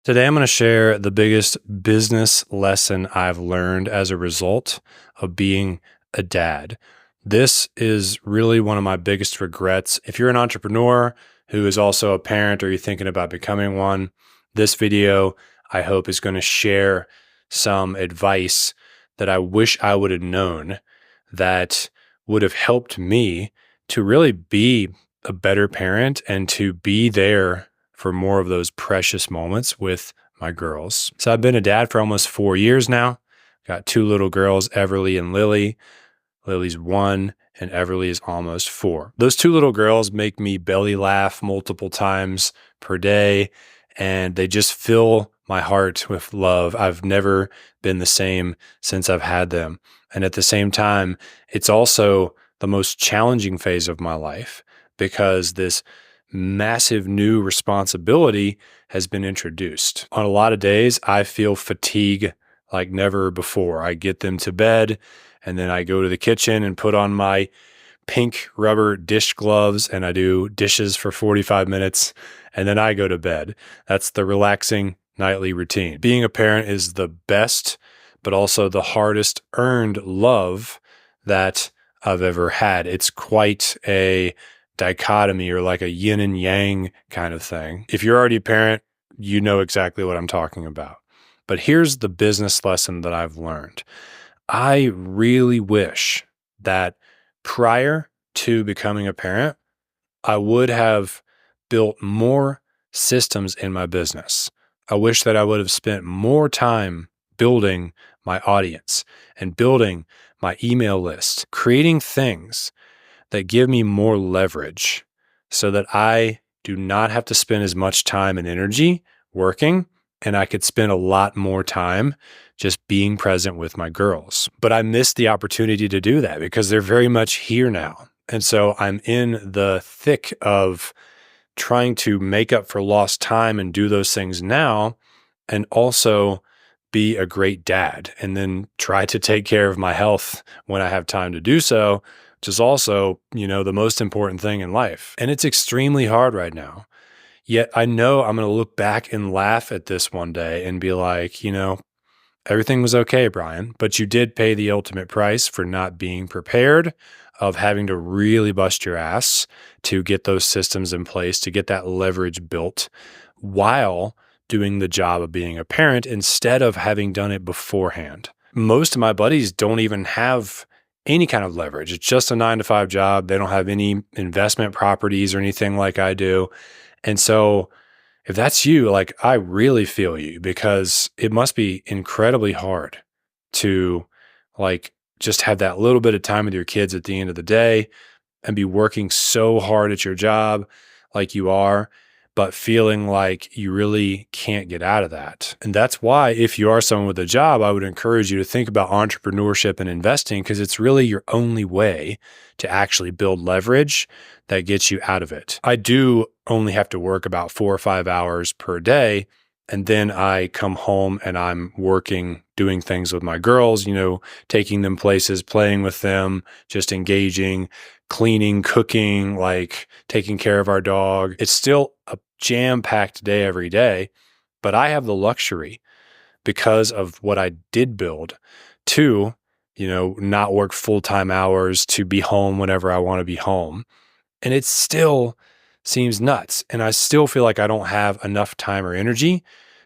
Today, I'm going to share the biggest business lesson I've learned as a result of being a dad. This is really one of my biggest regrets. If you're an entrepreneur who is also a parent or you're thinking about becoming one, this video, I hope, is going to share some advice that I wish I would have known that would have helped me to really be a better parent and to be there for more of those precious moments with my girls. So I've been a dad for almost 4 years now. Got two little girls, Everly and Lily. Lily's 1 and Everly is almost 4. Those two little girls make me belly laugh multiple times per day, and they just fill my heart with love. I've never been the same since I've had them. And at the same time, it's also the most challenging phase of my life because this massive new responsibility has been introduced. On a lot of days, I feel fatigue like never before. I get them to bed and then I go to the kitchen and put on my pink rubber dish gloves and I do dishes for 45 minutes and then I go to bed. That's the relaxing nightly routine. Being a parent is the best, but also the hardest earned love that I've ever had. It's quite a dichotomy or like a yin and yang kind of thing. If you're already a parent, you know exactly what I'm talking about. But here's the business lesson that I've learned. I really wish that prior to becoming a parent, I would have built more systems in my business. I wish that I would have spent more time building my audience and building my email list, creating things that give me more leverage so that I do not have to spend as much time and energy working, and I could spend a lot more time just being present with my girls. But I missed the opportunity to do that because they're very much here now. And so I'm in the thick of trying to make up for lost time and do those things now, and also be a great dad, and then try to take care of my health when I have time to do so, which is also, the most important thing in life. And it's extremely hard right now. Yet I know I'm going to look back and laugh at this one day and be like, everything was okay, Brian, but you did pay the ultimate price for not being prepared, of having to really bust your ass to get those systems in place, to get that leverage built while doing the job of being a parent instead of having done it beforehand. Most of my buddies don't even have any kind of leverage. It's just a 9-to-5 job. They don't have any investment properties or anything like I do. And so if that's you, like, I really feel you, because it must be incredibly hard to just have that little bit of time with your kids at the end of the day and be working so hard at your job like you are, but feeling like you really can't get out of that. And that's why, if you are someone with a job, I would encourage you to think about entrepreneurship and investing, because it's really your only way to actually build leverage that gets you out of it. I do only have to work about 4 or 5 hours per day, and then I come home and I'm working, doing things with my girls, taking them places, playing with them, just engaging, cleaning, cooking, taking care of our dog. It's still a jam-packed day every day, but I have the luxury, because of what I did build, to, not work full-time hours, to be home whenever I want to be home. And it still seems nuts. And I still feel like I don't have enough time or energy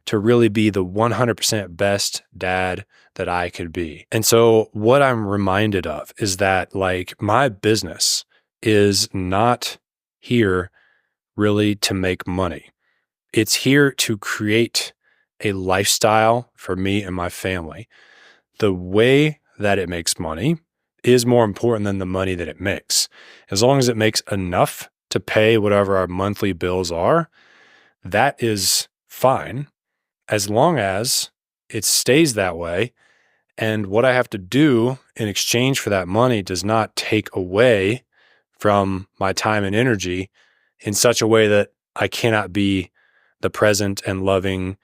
to really be the 100% best dad that I could be. And so what I'm reminded of is that my business is not here really to make money. It's here to create a lifestyle for me and my family. The way that it makes money is more important than the money that it makes. As long as it makes enough to pay whatever our monthly bills are, that is fine, as long as it stays that way. And what I have to do in exchange for that money does not take away from my time and energy in such a way that I cannot be the present and loving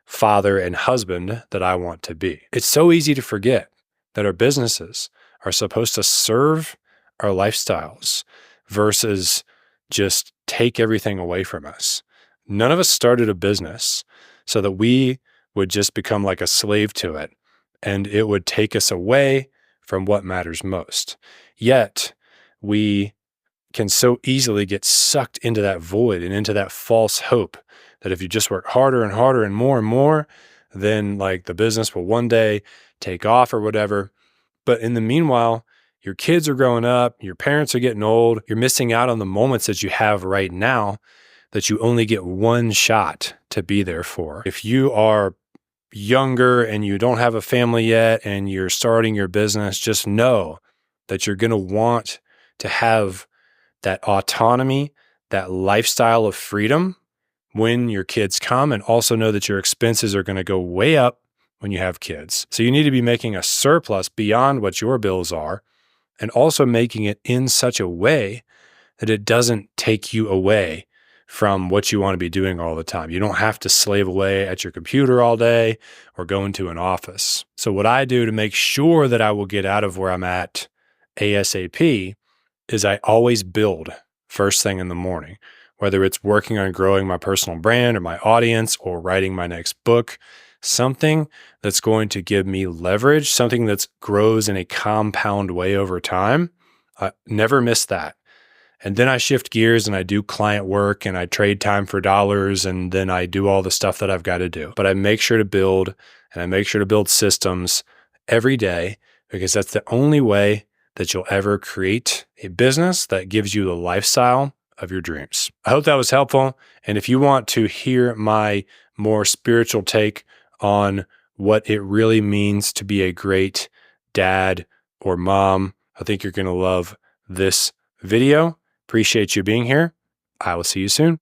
father and husband that I want to be. It's so easy to forget that our businesses are supposed to serve our lifestyles versus just take everything away from us. None of us started a business so that we would just become like a slave to it, and it would take us away from what matters most. Yet we can so easily get sucked into that void and into that false hope that if you just work harder and harder and more, then like the business will one day take off or whatever. But in the meanwhile, your kids are growing up, your parents are getting old, you're missing out on the moments that you have right now that you only get one shot to be there for. If you are younger and you don't have a family yet and you're starting your business, just know that you're going to want to have that autonomy, that lifestyle of freedom when your kids come, and also know that your expenses are going to go way up when you have kids. So you need to be making a surplus beyond what your bills are, and also making it in such a way that it doesn't take you away from what you want to be doing all the time. You don't have to slave away at your computer all day or go into an office. So what I do to make sure that I will get out of where I'm at ASAP is I always build first thing in the morning, whether it's working on growing my personal brand or my audience or writing my next book, something that's going to give me leverage, something that grows in a compound way over time. I never miss that. And then I shift gears and I do client work and I trade time for dollars, and then I do all the stuff that I've got to do. But I make sure to build, and I make sure to build systems every day, because that's the only way that you'll ever create a business that gives you the lifestyle of your dreams. I hope that was helpful. And if you want to hear my more spiritual take on what it really means to be a great dad or mom, I think you're going to love this video. Appreciate you being here. I will see you soon.